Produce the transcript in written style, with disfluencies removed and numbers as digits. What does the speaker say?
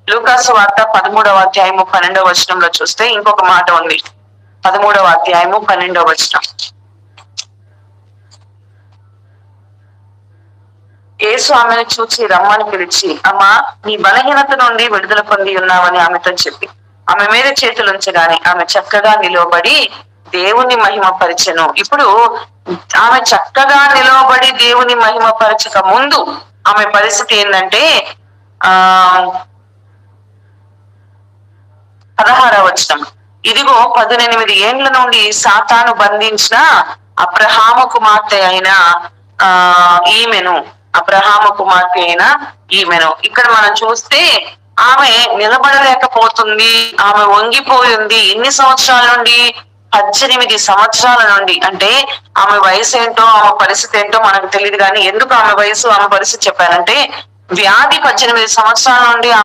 లూకాసు వార్త 13వ అధ్యాయము 12వ వచనంలో చూస్తే ఇంకొక మాట ఉంది. 13వ అధ్యాయము 12వ వచనం. యేసు ఆమెను చూచి రమ్మని పిలిచి, అమ్మా, నీ బలహీనత నుండి విడుదల పొంది ఉన్నావని ఆమెతో చెప్పి ఆమె మీద చేతులుంచగానే ఆమె చక్కగా నిలవబడి దేవుని మహిమపరచెను. ఇప్పుడు ఆమె చక్కగా నిలవబడి దేవుని మహిమపరచక ముందు ఆమె పరిస్థితి ఏంటంటే 16వ వచనం, ఇదిగో 18 ఏండ్ల నుండి సాతాను బంధించిన అబ్రహాము కుమార్తె అయిన ఈమెను ఇక్కడ మనం చూస్తే ఆమె నిలబడలేకపోతుంది, ఆమె వంగిపోయింది. ఎన్ని సంవత్సరాల నుండి? 18 సంవత్సరాల నుండి. అంటే ఆమె వయసు ఏంటో ఆమె పరిస్థితి ఏంటో మనకు తెలియదు, కానీ ఎందుకు ఆమె వయసు ఆమె పరిస్థితి చెప్పారంటే వ్యాధి 18 సంవత్సరాల నుండి